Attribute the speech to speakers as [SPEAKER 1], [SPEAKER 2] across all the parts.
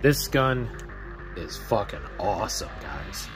[SPEAKER 1] This gun is fucking awesome, guys.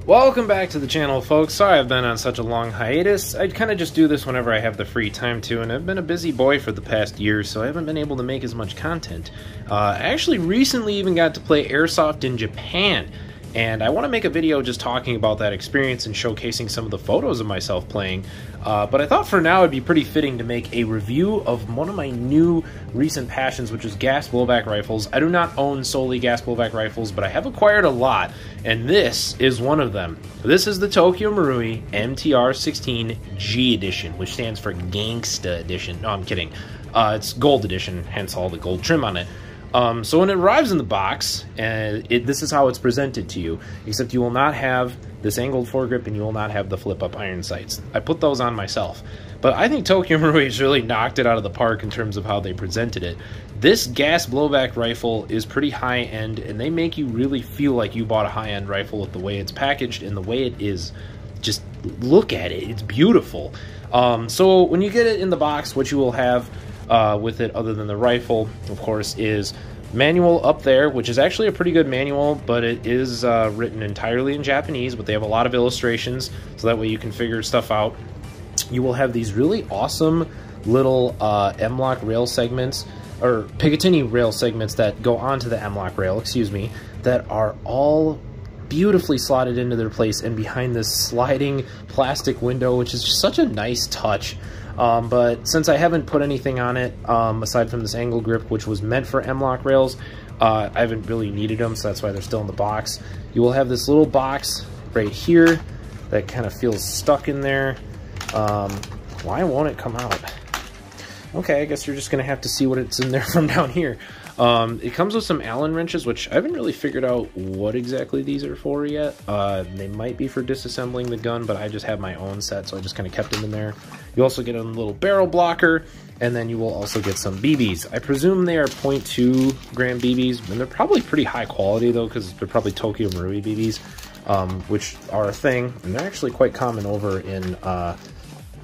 [SPEAKER 1] Welcome back to the channel, folks. Sorry I've been on such a long hiatus. I kind of just do this whenever I have the free time to, and I've been a busy boy for the past year, so I haven't been able to make as much content. I actually recently even got to play Airsoft in Japan, and I want to make a video just talking about that experience and showcasing some of the photos of myself playing. But I thought for now it'd be pretty fitting to make a review of one of my new recent passions, which is gas blowback rifles. I do not own solely gas blowback rifles, but I have acquired a lot, and this is one of them. This is the Tokyo Marui MTR-16 G Edition, which stands for Gangsta Edition. No, I'm kidding. It's Gold Edition, hence all the gold trim on it. So when it arrives in the box, this is how it's presented to you, except you will not have this angled foregrip and you will not have the flip-up iron sights. I put those on myself. But I think Tokyo Marui has really knocked it out of the park in terms of how they presented it. This gas blowback rifle is pretty high-end, and they make you really feel like you bought a high-end rifle with the way it's packaged and the way it is. Just look at it. It's beautiful. So when you get it in the box, what you will have with it, other than the rifle, of course, is manual up there, which is actually a pretty good manual, but it is written entirely in Japanese, but they have a lot of illustrations, so that way you can figure stuff out. You will have these really awesome little M-lock rail segments, or Picatinny rail segments that go onto the M-lock rail, excuse me, that are all beautifully slotted into their place and behind this sliding plastic window, which is just such a nice touch. But since I haven't put anything on it, aside from this angle grip, which was meant for M-lock rails, I haven't really needed them, so that's why they're still in the box. You will have this little box right here that kind of feels stuck in there. Why won't it come out? Okay, I guess you're just going to have to see what it's in there from down here. It comes with some Allen wrenches, which I haven't really figured out what exactly these are for yet. They might be for disassembling the gun, but I just have my own set, so I just kind of kept them in there. You also get a little barrel blocker, and then you will also get some BBs. I presume they are 0.2 gram BBs, and they're probably pretty high quality, though, because they're probably Tokyo Marui BBs, which are a thing, and they're actually quite common over in,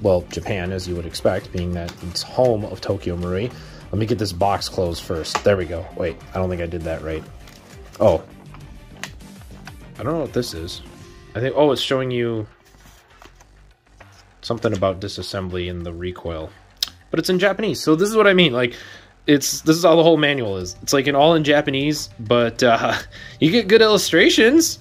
[SPEAKER 1] well, Japan, as you would expect, being that it's home of Tokyo Marui. Let me get this box closed first. There we go. Wait, I don't think I did that right. Oh. I don't know what this is. I think, oh, it's showing you something about disassembly in the recoil. But it's in Japanese, so this is what I mean. Like, this is how the whole manual is. It's like all in Japanese, but you get good illustrations,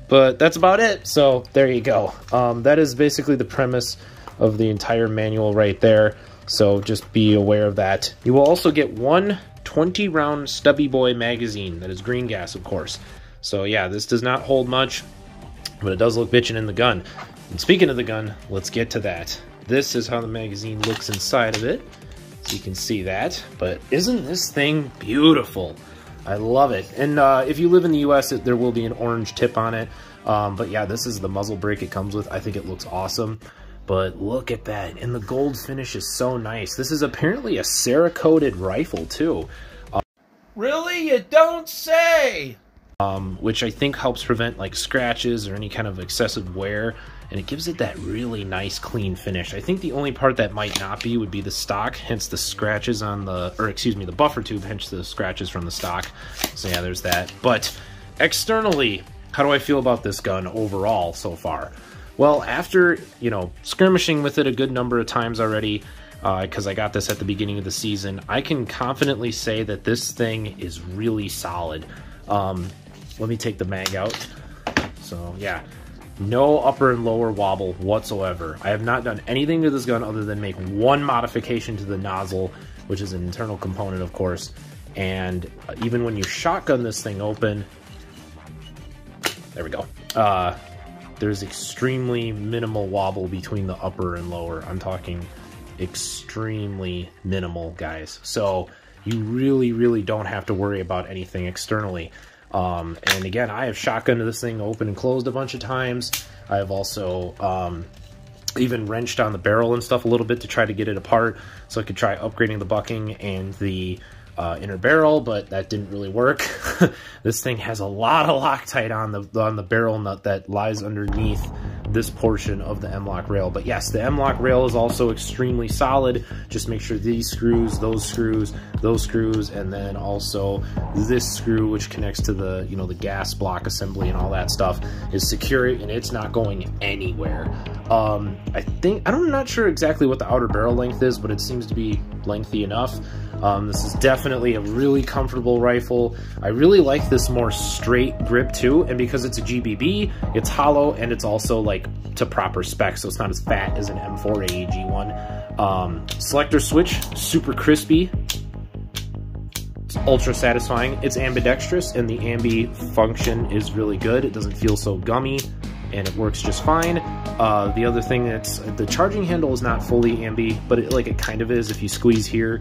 [SPEAKER 1] but that's about it. So there you go. That is basically the premise of the entire manual right there. So just be aware of that. You will also get one 20-round Stubby Boy magazine that is green gas, of course. So yeah, this does not hold much, but it does look bitchin' in the gun. And speaking of the gun, let's get to that. This is how the magazine looks inside of it. So you can see that. But isn't this thing beautiful? I love it. And if you live in the US, there will be an orange tip on it. But yeah, this is the muzzle brake it comes with. I think it looks awesome. But look at that, and the gold finish is so nice. This is apparently a Cerakoted rifle too.
[SPEAKER 2] Really? You don't say!
[SPEAKER 1] Which I think helps prevent like scratches or any kind of excessive wear, and it gives it that really nice clean finish. I think the only part that might not be would be the stock, hence the scratches on the, or excuse me, the buffer tube, hence the scratches from the stock. So yeah, there's that. But externally, how do I feel about this gun overall so far? Well, after, you know, skirmishing with it a good number of times already, because I got this at the beginning of the season, I can confidently say that this thing is really solid. Let me take the mag out. So, yeah, no upper and lower wobble whatsoever. I have not done anything to this gun other than make one modification to the nozzle, which is an internal component, of course. And even when you shotgun this thing open, there we go. There's extremely minimal wobble between the upper and lower. I'm talking extremely minimal, guys. So you really, really don't have to worry about anything externally. And again, I have shotgunned this thing open and closed a bunch of times. I have also even wrenched on the barrel and stuff a little bit to try to get it apart, so I could try upgrading the bucking and the inner barrel, but that didn't really work. This thing has a lot of Loctite on the barrel nut that lies underneath this portion of the M-LOK rail. But yes, the M-LOK rail is also extremely solid. Just make sure these screws, those screws, and then also this screw, which connects to the, you know, the gas block assembly and all that stuff, is secure, and it's not going anywhere. I'm not sure exactly what the outer barrel length is, but it seems to be lengthy enough. This is definitely a really comfortable rifle. I really like this more straight grip too, and because it's a GBB, it's hollow, and it's also like to proper spec, so it's not as fat as an M4 AEG one. Selector switch, super crispy. It's ultra satisfying. It's ambidextrous, and the ambi function is really good. It doesn't feel so gummy, and it works just fine. The other thing, that's the charging handle is not fully ambi, but it kind of is if you squeeze here,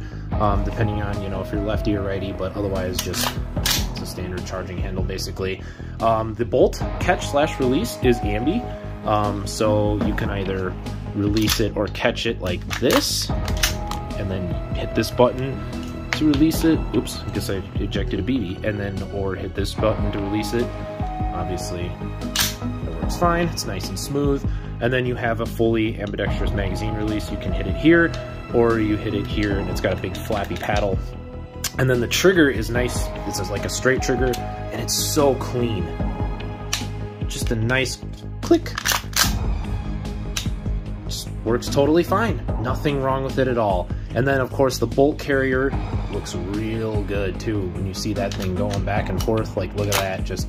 [SPEAKER 1] depending on, you know, if you're lefty or righty, but otherwise just it's a standard charging handle basically. The bolt catch/release is ambi, so you can either release it or catch it like this, and then hit this button to release it. Oops, I guess I ejected a BB, and then or hit this button to release it. Obviously it's fine, it's nice and smooth. And then you have a fully ambidextrous magazine release. You can hit it here, or you hit it here, and it's got a big flappy paddle. And then the trigger is nice. This is like a straight trigger, and it's so clean. Just a nice click. Just works totally fine. Nothing wrong with it at all. And then, of course, the bolt carrier looks real good, too. When you see that thing going back and forth, like, look at that, just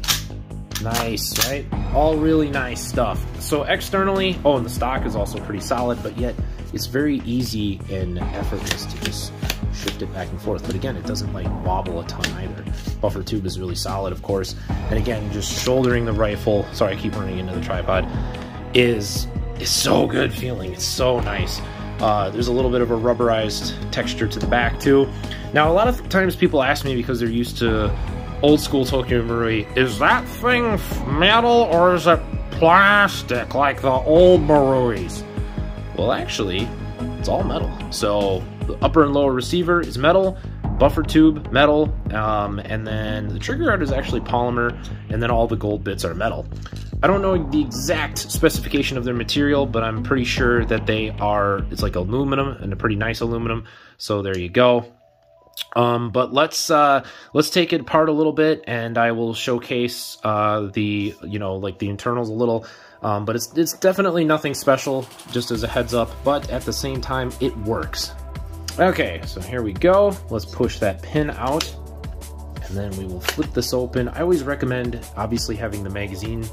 [SPEAKER 1] nice, right? All really nice stuff. So externally, oh, and the stock is also pretty solid, but yet it's very easy and effortless to just shift it back and forth. But again, it doesn't like wobble a ton either. Buffer tube is really solid, of course. And again, just shouldering the rifle, sorry, I keep running into the tripod, is so good feeling. It's so nice. There's a little bit of a rubberized texture to the back too. Now, a lot of times people ask me, because they're used to old school Tokyo Marui, is that thing metal or is it plastic like the old Maruis? Well, actually, it's all metal. So the upper and lower receiver is metal, buffer tube metal, and then the trigger guard is actually polymer, and then all the gold bits are metal. I don't know the exact specification of their material, but I'm pretty sure that it's like aluminum, and a pretty nice aluminum. So there you go. But let's take it apart a little bit, and I will showcase the internals a little. But it's definitely nothing special, just as a heads up, but at the same time it works. Okay, so here we go. Let's push that pin out, and then we will flip this open. I always recommend obviously having the magazine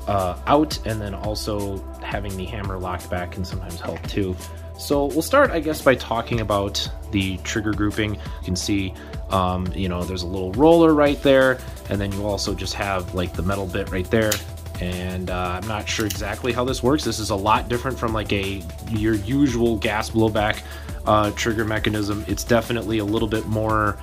[SPEAKER 1] out, and then also having the hammer locked back can sometimes help too. So we'll start, I guess, by talking about the trigger grouping. You can see, there's a little roller right there, and then you also just have like the metal bit right there. And I'm not sure exactly how this works. This is a lot different from like your usual gas blowback trigger mechanism. It's definitely a little bit more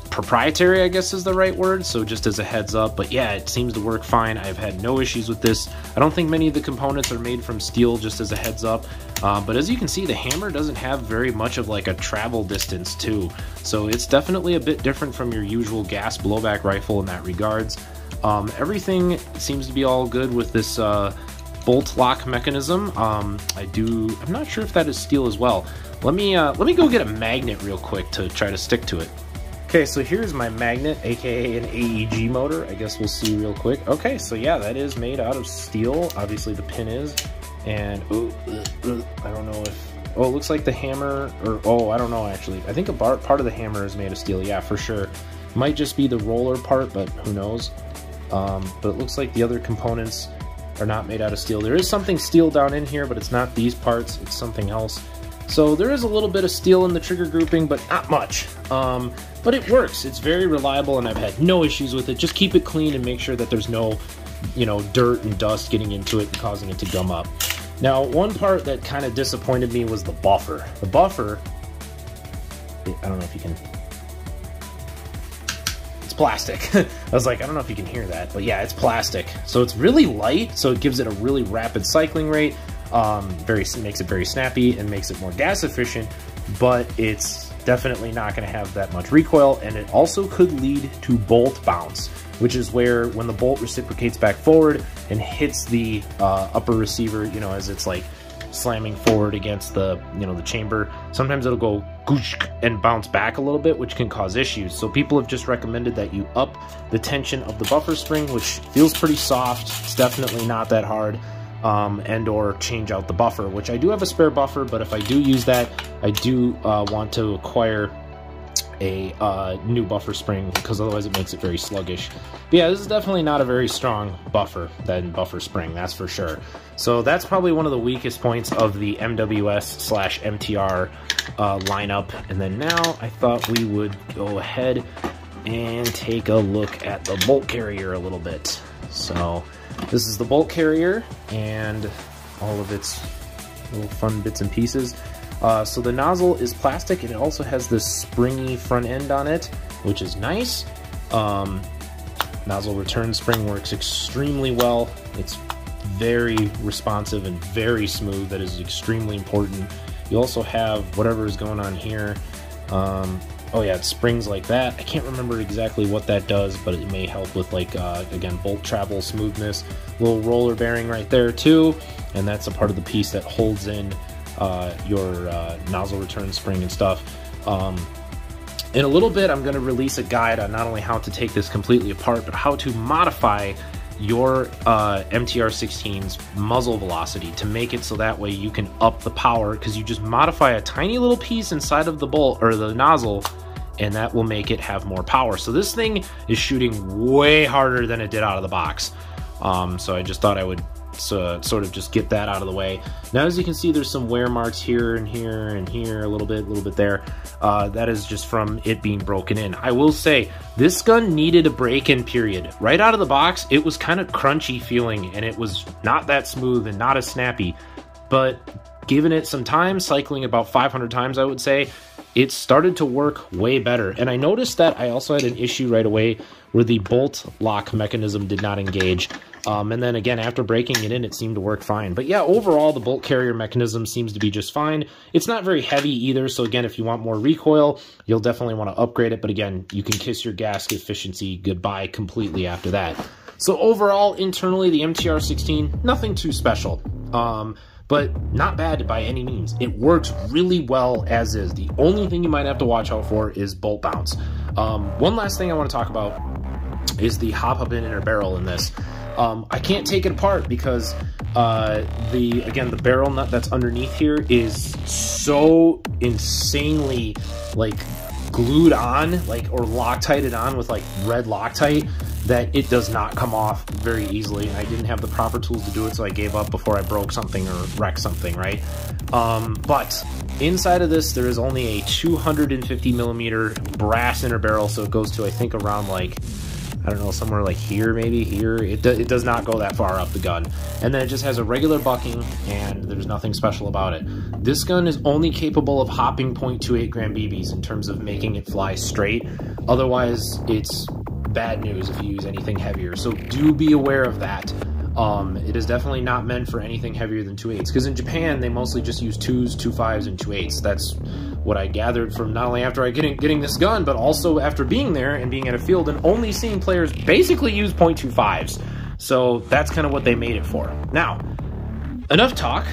[SPEAKER 1] proprietary, I guess is the right word, so just as a heads up. But yeah, it seems to work fine. I've had no issues with this. I don't think many of the components are made from steel, just as a heads up. But as you can see, the hammer doesn't have very much of like a travel distance too, so it's definitely a bit different from your usual gas blowback rifle in that regards. Everything seems to be all good with this bolt lock mechanism. I'm not sure if that is steel as well. Let me go get a magnet real quick to try to stick to it. Okay, so here's my magnet, aka an AEG motor. I guess we'll see real quick. Okay, so yeah, that is made out of steel. Obviously the pin is, and I don't know if, it looks like the hammer, I don't know actually. I think part of the hammer is made of steel, yeah, for sure. Might just be the roller part, but who knows. But it looks like the other components are not made out of steel. There is something steel down in here, but it's not these parts, it's something else. So there is a little bit of steel in the trigger grouping, but not much. But it works. It's very reliable, and I've had no issues with it. Just keep it clean and make sure that there's no, dirt and dust getting into it and causing it to gum up. Now, one part that kind of disappointed me was the buffer. The buffer, I don't know if you can, it's plastic. I was like, I don't know if you can hear that, but yeah, it's plastic. So it's really light, so it gives it a really rapid cycling rate. Makes it very snappy and makes it more gas efficient, but it's definitely not going to have that much recoil, and it also could lead to bolt bounce, which is where when the bolt reciprocates back forward and hits the upper receiver, you know, as it's like slamming forward against the, you know, the chamber, sometimes it'll go goosh and bounce back a little bit, which can cause issues. So people have just recommended that you up the tension of the buffer spring, which feels pretty soft. It's definitely not that hard. And or change out the buffer, which I do have a spare buffer, but if I do use that, I do want to acquire a new buffer spring, because otherwise it makes it very sluggish. But yeah, this is definitely not a very strong buffer than buffer spring, that's for sure. So that's probably one of the weakest points of the MWS/MTR lineup. And then now I thought we would go ahead and take a look at the bolt carrier a little bit. So this is the bolt carrier and all of its little fun bits and pieces. So the nozzle is plastic, and it also has this springy front end on it, which is nice. Nozzle return spring works extremely well. It's very responsive and very smooth. That is extremely important. You also have whatever is going on here. Oh yeah, it springs like that. I can't remember exactly what that does, but it may help with, like, again, bolt travel smoothness. Little roller bearing right there too, and that's a part of the piece that holds in your nozzle return spring and stuff. In a little bit, I'm going to release a guide on not only how to take this completely apart, but how to modify your MTR-16's muzzle velocity to make it so that way you can up the power, because you just modify a tiny little piece inside of the bolt or the nozzle, and that will make it have more power. So this thing is shooting way harder than it did out of the box. So I just thought I would sort of just get that out of the way. Now, as you can see, there's some wear marks here and here and here, a little bit there. That is just from it being broken in. I will say, this gun needed a break-in period. Right out of the box, it was kind of crunchy feeling, and it was not that smooth and not as snappy. But given it some time, cycling about 500 times, I would say, it started to work way better. And I noticed that I also had an issue right away where the bolt lock mechanism did not engage. And then again, after breaking it in, it seemed to work fine. But yeah, overall, the bolt carrier mechanism seems to be just fine. It's not very heavy either, so again, if you want more recoil, you'll definitely want to upgrade it. But again, you can kiss your gasket efficiency goodbye completely after that. So overall, internally, the MTR-16, nothing too special. But not bad by any means. It works really well as is. The only thing you might have to watch out for is bolt bounce. One last thing I want to talk about is the hop-up in inner barrel in this. I can't take it apart because the barrel nut that's underneath here is so insanely, like, glued on, like, or Loctited on with, like, red Loctite, that it does not come off very easily. And I didn't have the proper tools to do it, so I gave up before I broke something or wrecked something, right? But inside of this, there is only a 250 millimeter brass inner barrel, so it goes to, I think, around, like, I don't know, somewhere like here, maybe here. It does not go that far up the gun. And then it just has a regular bucking, and there's nothing special about it. This gun is only capable of hopping .28 gram BBs in terms of making it fly straight. Otherwise, it's bad news if you use anything heavier. So do be aware of that. It is definitely not meant for anything heavier than 2.8s, because in Japan, they mostly just use 2s, 2.5s, and 2.8s. That's what I gathered from not only after getting this gun, but also after being there and being at a field and only seeing players basically use .25s. So that's kind of what they made it for. Now, enough talk.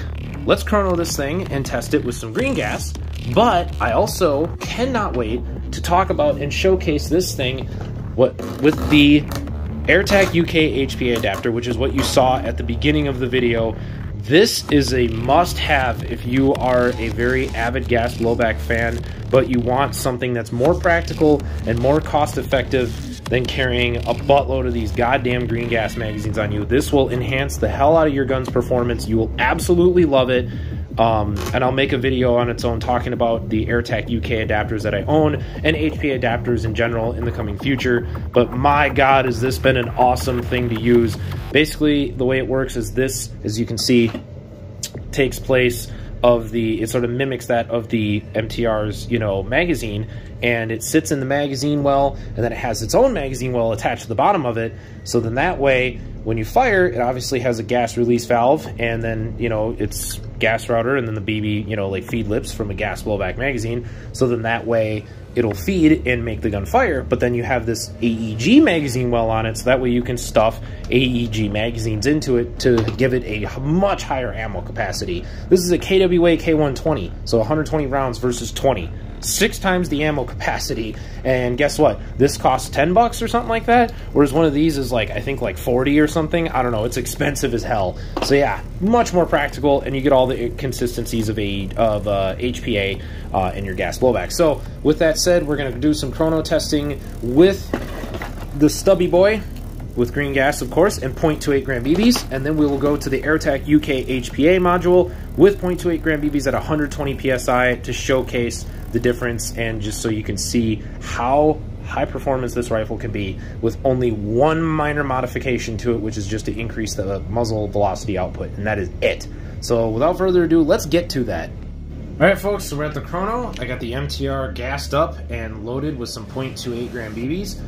[SPEAKER 1] Let's chrono this thing and test it with some green gas. But I also cannot wait to talk about and showcase this thing with the AirTac UK HPA adapter, which is what you saw at the beginning of the video. This is a must-have if you are a very avid gas blowback fan, but you want something that's more practical and more cost-effective than carrying a buttload of these goddamn green gas magazines on you. This will enhance the hell out of your gun's performance. You will absolutely love it. And I'll make a video on its own talking about the AirTac UK adapters that I own and HPA adapters in general in the coming future. But my God, has this been an awesome thing to use. Basically, the way it works is this, as you can see, takes place of it sort of mimics that of the MTR's, magazine, and it sits in the magazine well, and then it has its own magazine well attached to the bottom of it. So then that way, when you fire, it obviously has a gas release valve, and then, you know, it's gas router, and then the BB, you know, like feed lips from a gas blowback magazine. So then that way it'll feed and make the gun fire. But then you have this AEG magazine well on it, so that way you can stuff AEG magazines into it to give it a much higher ammo capacity. This is a KWA K120, so 120 rounds versus 20. 6 times the ammo capacity, and guess what? This costs $10 or something like that, whereas one of these is like, I think like 40 or something. I don't know. It's expensive as hell. So yeah, much more practical, and you get all the consistencies of HPA in your gas blowback. So with that said, we're going to do some chrono testing with the stubby boy, with green gas, of course, and 0.28 gram BBs, and then we will go to the AirTac UK HPA module with 0.28 gram BBs at 120 PSI to showcase the difference, and just so you can see how high performance this rifle can be with only one minor modification to it, which is just to increase the muzzle velocity output, and that is it. So without further ado, let's get to that. Alright folks, so we're at the chrono. I got the MTR gassed up and loaded with some 0.28 gram BBs.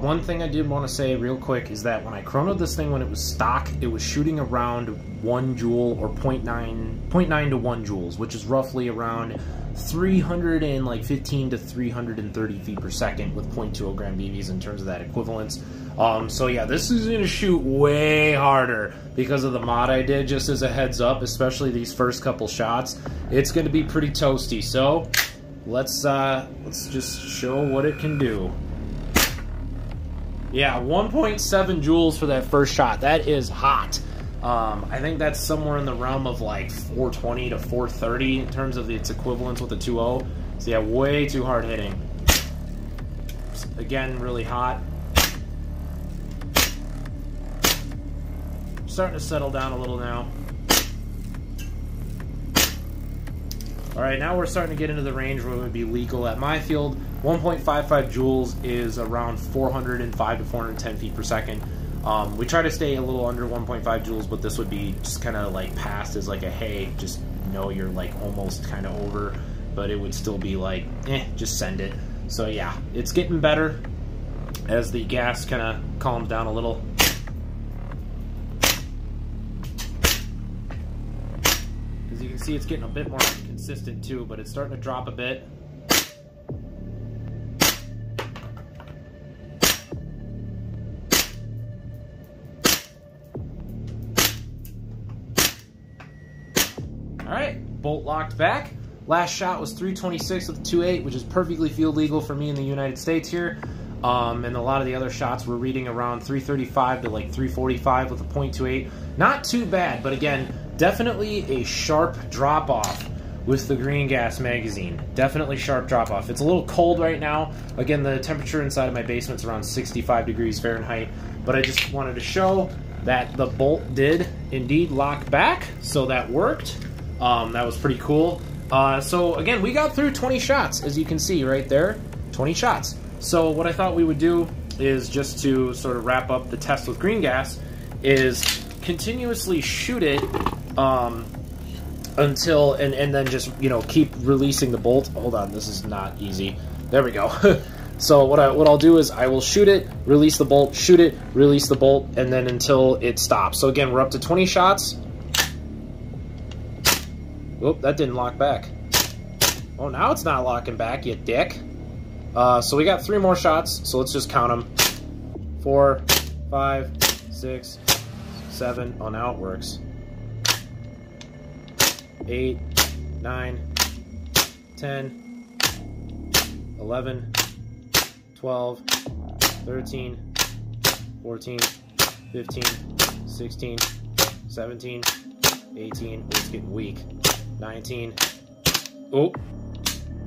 [SPEAKER 1] One thing I did want to say real quick is that when I chronoed this thing when it was stock, it was shooting around 1 joule or 0.9 to 1 joules, which is roughly around 315 to 330 feet per second with 0.20 gram BBs in terms of that equivalence. So yeah, this is going to shoot way harder because of the mod I did, just as a heads up, especially these first couple shots. It's going to be pretty toasty, so let's just show what it can do. Yeah, 1.7 joules for that first shot. That is hot. I think that's somewhere in the realm of like 420 to 430 in terms of its equivalence with the 2.0. So yeah, way too hard hitting. Again, really hot. Starting to settle down a little now. Alright, now we're starting to get into the range where it would be legal at my field. 1.55 joules is around 405 to 410 feet per second. We try to stay a little under 1.5 joules, but this would be just kind of like passed as like a, hey, just know you're like almost kind of over, but it would still be like, just send it. So yeah, it's getting better as the gas kind of calms down a little. As you can see, it's getting a bit more consistent too, but it's starting to drop a bit. Alright, bolt locked back. Last shot was 326 with the 2.8, which is perfectly field legal for me in the United States here. And a lot of the other shots were reading around 335 to like 345 with a 0.28. Not too bad, but again, definitely a sharp drop off with the green gas magazine. Definitely sharp drop off. It's a little cold right now. Again, the temperature inside of my basement's around 65 degrees Fahrenheit, but I just wanted to show that the bolt did indeed lock back, so that worked. That was pretty cool. So again, we got through 20 shots, as you can see right there, 20 shots. So what I thought we would do is, just to sort of wrap up the test with green gas, is continuously shoot it until, and then just, you know, keep releasing the bolt. Hold on, this is not easy. There we go. So what I'll do is I will shoot it, release the bolt, shoot it, release the bolt, and then until it stops. So again, we're up to 20 shots. Oop, that didn't lock back. Oh, now it's not locking back, you dick. So we got 3 more shots, so let's just count them. 4, 5, 6, 7. Oh, now it works. 8, 9, 10, 11, 12, 13, 14, 15, 16, 17, 18. It's getting weak. 19. Oh.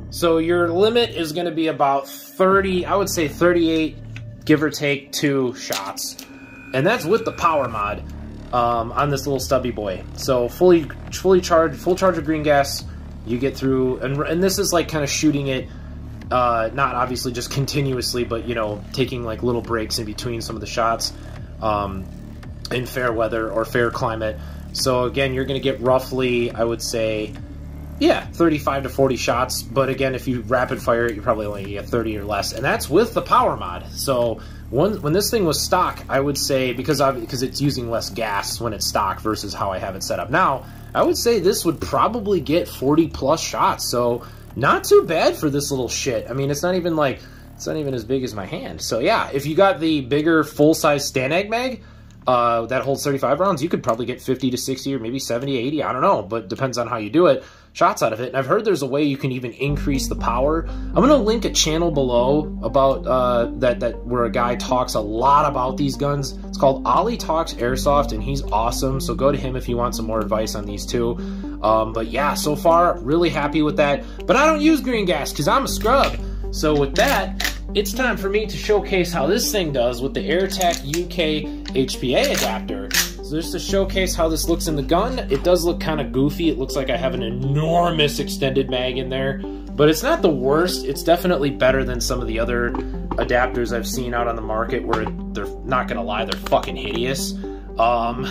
[SPEAKER 1] So your limit is going to be about 30, I would say 38, give or take 2 shots. And that's with the power mod on this little stubby boy. So fully charged, full charge of green gas, you get through, and this is like kind of shooting it, not obviously just continuously, but, you know, taking like little breaks in between some of the shots in fair weather or fair climate. So again, you're going to get roughly, I would say, Yeah, 35 to 40 shots, but again, if you rapid fire it, you probably only get 30 or less, and that's with the power mod. So when this thing was stock, I would say, because it's using less gas when it's stock versus how I have it set up now, I would say this would probably get 40 plus shots. So not too bad for this little shit. I mean, it's not even as big as my hand. So yeah, if you got the bigger full-size Stanag mag that holds 35 rounds, you could probably get 50 to 60 or maybe 70, 80, I don't know, but depends on how you do it, shots out of it. And I've heard there's a way you can even increase the power. I'm going to link a channel below about that where a guy talks a lot about these guns. It's called Ollie Talks Airsoft, and he's awesome, so go to him if you want some more advice on these two. But yeah, so far, really happy with that. But I don't use green gas because I'm a scrub. So with that, it's time for me to showcase how this thing does with the AirTac UK HPA adapter. So just to showcase how this looks in the gun, it does look kind of goofy. It looks like I have an enormous extended mag in there, but it's not the worst. It's definitely better than some of the other adapters I've seen out on the market where they're, not gonna lie, they're fucking hideous. I'm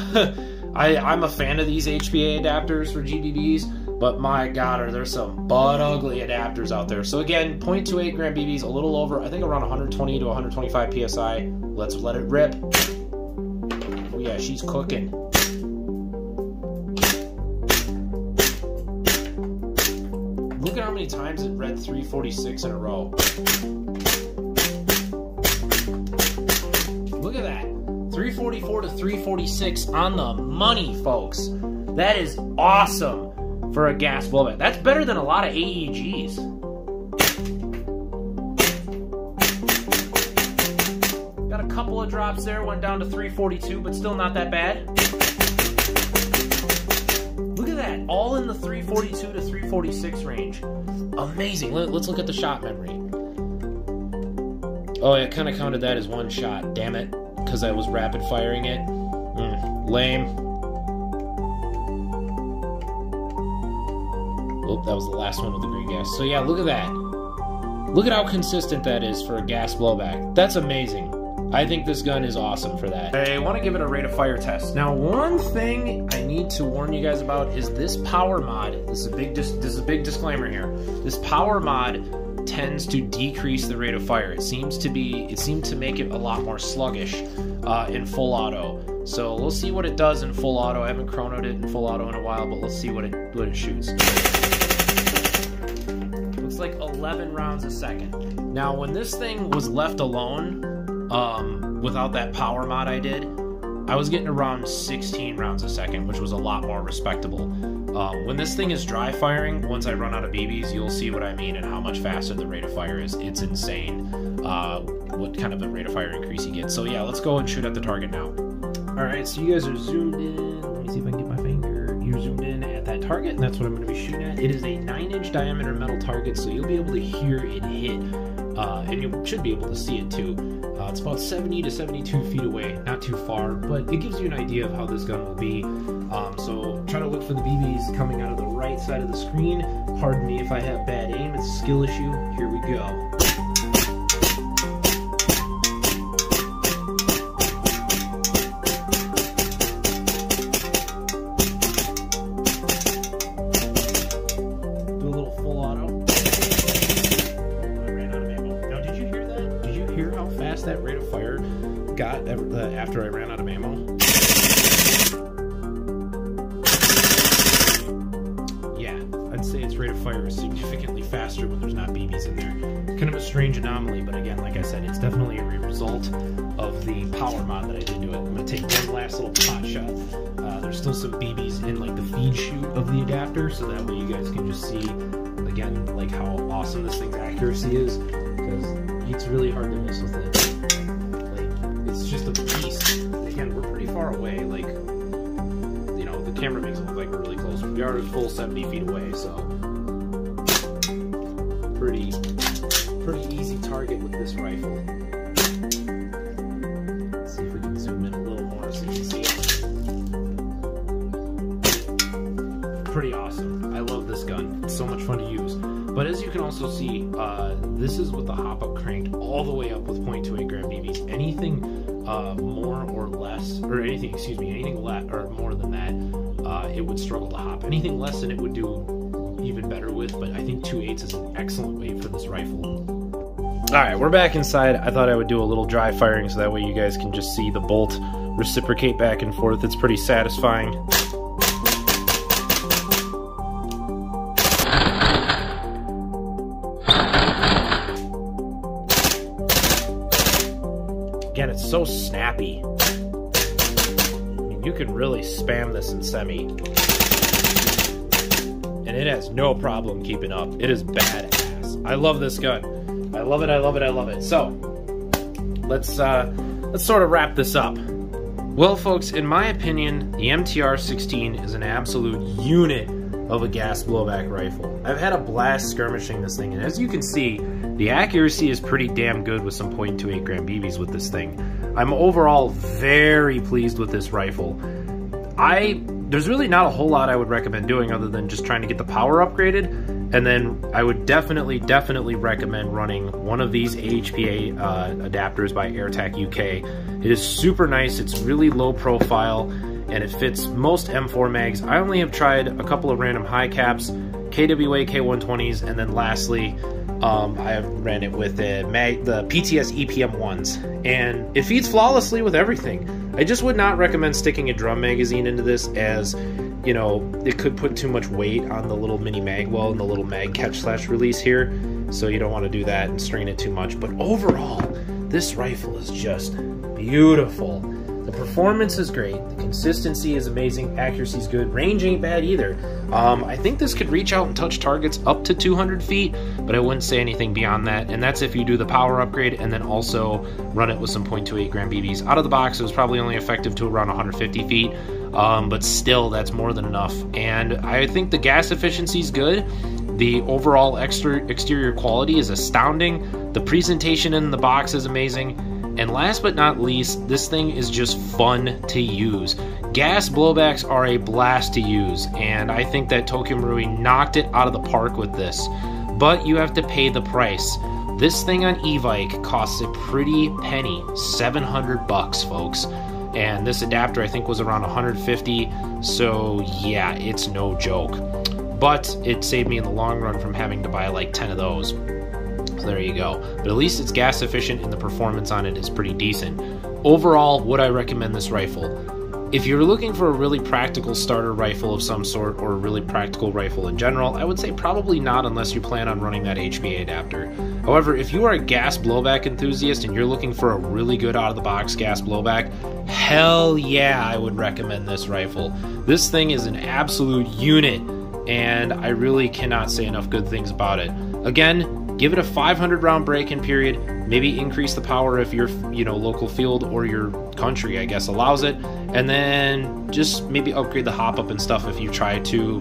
[SPEAKER 1] a fan of these HPA adapters for GBBs, but my god, are there some butt ugly adapters out there. So again, 0.28 gram BBs, a little over, I think around 120 to 125 PSI. Let's let it rip. Oh yeah, she's cooking. Look at how many times it read 346 in a row. Look at that. 344 to 346 on the money, folks. That is awesome for a gas blowback. That's better than a lot of AEGs. Got a couple of drops there, went down to 342, but still not that bad. Look at that, all in the 342 to 346 range. Amazing. Let's look at the shot memory. Oh, I kind of counted that as one shot, damn it, because I was rapid firing it. Lame. Oh, that was the last one with the green gas. So yeah, look at that. Look at how consistent that is for a gas blowback. That's amazing. I think this gun is awesome for that. I want to give it a rate of fire test. Now, one thing I need to warn you guys about is this power mod. This is a big disclaimer here. This power mod tends to decrease the rate of fire. It seems to make it a lot more sluggish in full auto. So we'll see what it does in full auto. I haven't chronoed it in full auto in a while, but let's see what it shoots. Looks like 11 rounds a second. Now, when this thing was left alone, without that power mod I did, I was getting around 16 rounds a second, which was a lot more respectable. When this thing is dry firing, once I run out of BBs, you'll see what I mean and how much faster the rate of fire is. It's insane what kind of a rate of fire increase you get. So yeah, let's go and shoot at the target now. Alright, so you guys are zoomed in. Let me see if I can get my finger. You're zoomed in at that target, and that's what I'm going to be shooting at. It is a 9-inch diameter metal target, so you'll be able to hear it hit, and you should be able to see it too. It's about 70 to 72 feet away, not too far, but it gives you an idea of how this gun will be. So try to look for the BBs coming out of the right side of the screen. Pardon me if I have bad aim, it's a skill issue. Here we go. That rate of fire got after I ran out of ammo. Yeah, I'd say its rate of fire is significantly faster when there's not BBs in there. Kind of a strange anomaly, but again, like I said, it's definitely a result of the power mod that I did to it. I'm going to take one last little pot shot. There's still some BBs in like the feed chute of the adapter, so that way you guys can just see, again, like how awesome this thing's accuracy is, because it's really hard to miss with it. It's just a beast. Again, we're pretty far away. Like, you know, the camera makes it look like we're really close. We are a full 70 feet away, so pretty easy target with this rifle. Let's see if we can zoom in a little more so you can see it. Pretty awesome. I love this gun. It's so much fun to use. But as you can also see, this is with the hop-up cranked all the way up with 0.28 gram BBs. Anything more or less, or anything, excuse me, anything less or more than that, it would struggle to hop. Anything less than it would do, even better with, but I think 2/8 is an excellent weight for this rifle. Alright, we're back inside. I thought I would do a little dry firing so that way you guys can just see the bolt reciprocate back and forth. It's pretty satisfying. Again, it's so snappy. I mean, you can really spam this in semi. And it has no problem keeping up. It is badass. I love this gun. I love it, I love it, I love it. So, let's sort of wrap this up. Well, folks, in my opinion, the MTR-16 is an absolute unit of a gas blowback rifle. I've had a blast skirmishing this thing, and as you can see, the accuracy is pretty damn good with some .28 gram BBs with this thing. I'm overall very pleased with this rifle. There's really not a whole lot I would recommend doing other than just trying to get the power upgraded, and then I would definitely recommend running one of these AHPA adapters by AirTac UK. It is super nice, it's really low profile, and it fits most M4 mags. I only have tried a couple of random high caps, KWA K120s, and then lastly, I have ran it with the PTS EPM1s, and it feeds flawlessly with everything. I just would not recommend sticking a drum magazine into this, as, you know, it could put too much weight on the little mini mag well and the little mag catch/release here, so you don't want to do that and strain it too much. But overall, this rifle is just beautiful. The performance is great, the consistency is amazing, accuracy is good, range ain't bad either. I think this could reach out and touch targets up to 200 feet, but I wouldn't say anything beyond that, and that's if you do the power upgrade and then also run it with some .28 gram BBs. Out of the box, it was probably only effective to around 150 feet, but still, that's more than enough. And I think the gas efficiency is good. The overall exterior quality is astounding. The presentation in the box is amazing. And last but not least, this thing is just fun to use. Gas blowbacks are a blast to use, and I think that Tokyo Marui knocked it out of the park with this. But you have to pay the price. This thing on Evike costs a pretty penny, 700 bucks, folks. And this adapter I think was around 150, so yeah, it's no joke. But it saved me in the long run from having to buy like 10 of those. So there you go. But at least it's gas efficient and the performance on it is pretty decent. Overall, would I recommend this rifle? If you're looking for a really practical starter rifle of some sort, or a really practical rifle in general, I would say probably not unless you plan on running that HPA adapter. However, if you are a gas blowback enthusiast and you're looking for a really good out-of-the-box gas blowback, hell yeah, I would recommend this rifle. This thing is an absolute unit, and I really cannot say enough good things about it. Again, give it a 500 round break-in period, maybe increase the power if your local field or your country, I guess, allows it, and then just maybe upgrade the hop-up and stuff if you try to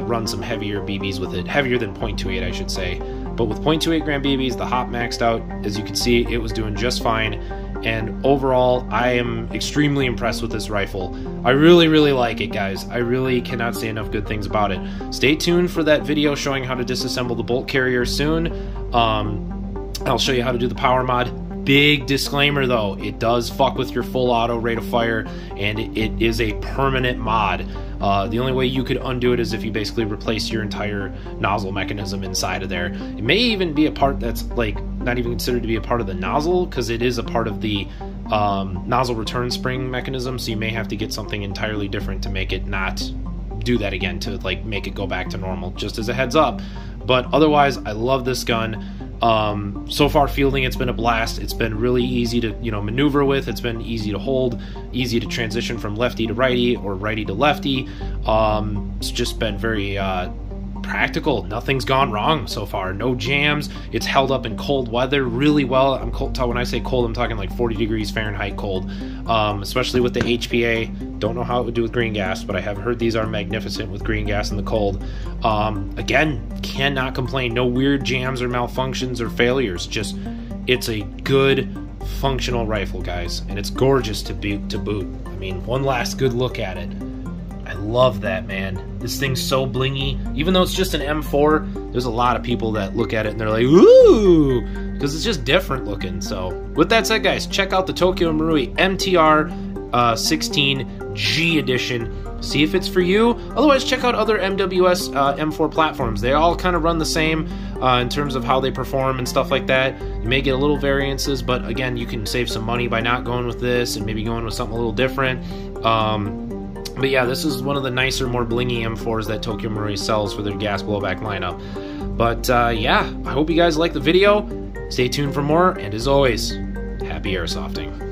[SPEAKER 1] run some heavier BBs with it, heavier than .28 I should say. But with .28 gram BBs, the hop maxed out, as you can see, it was doing just fine. And overall, I am extremely impressed with this rifle. I really like it, guys. I really cannot say enough good things about it. Stay tuned for that video showing how to disassemble the bolt carrier soon. I'll show you how to do the power mod. Big disclaimer though, it does fuck with your full auto rate of fire, and it is a permanent mod. The only way you could undo it is if you basically replace your entire nozzle mechanism inside of there. It may even be a part that's like not even considered to be a part of the nozzle, because it is a part of the nozzle return spring mechanism, so you may have to get something entirely different to make it not do that again, to like make it go back to normal, just as a heads up. But otherwise, I love this gun. So far fielding, it's been a blast. It's been really easy to maneuver with. It's been easy to hold, easy to transition from lefty to righty or righty to lefty. It's just been very practical. Nothing's gone wrong so far. No jams. It's held up in cold weather really well. When I say cold, I'm talking like 40 degrees Fahrenheit cold, especially with the HPA. Don't know how it would do with green gas, but I have heard these are magnificent with green gas in the cold. Again, cannot complain. No weird jams or malfunctions or failures. Just, it's a good functional rifle, guys, and it's gorgeous to boot. I mean, one last good look at it. I love that, man. This thing's so blingy. Even though it's just an M4, there's a lot of people that look at it and they're like, ooh, because it's just different looking. So with that said, guys, check out the Tokyo Marui MTR-16 G edition. See if it's for you. Otherwise, check out other MWS M4 platforms. They all kind of run the same in terms of how they perform and stuff like that. You may get a little variances, but again, you can save some money by not going with this and maybe going with something a little different. But yeah, this is one of the nicer, more blingy M4s that Tokyo Marui sells for their gas blowback lineup. But yeah, I hope you guys like the video. Stay tuned for more, and as always, happy airsofting.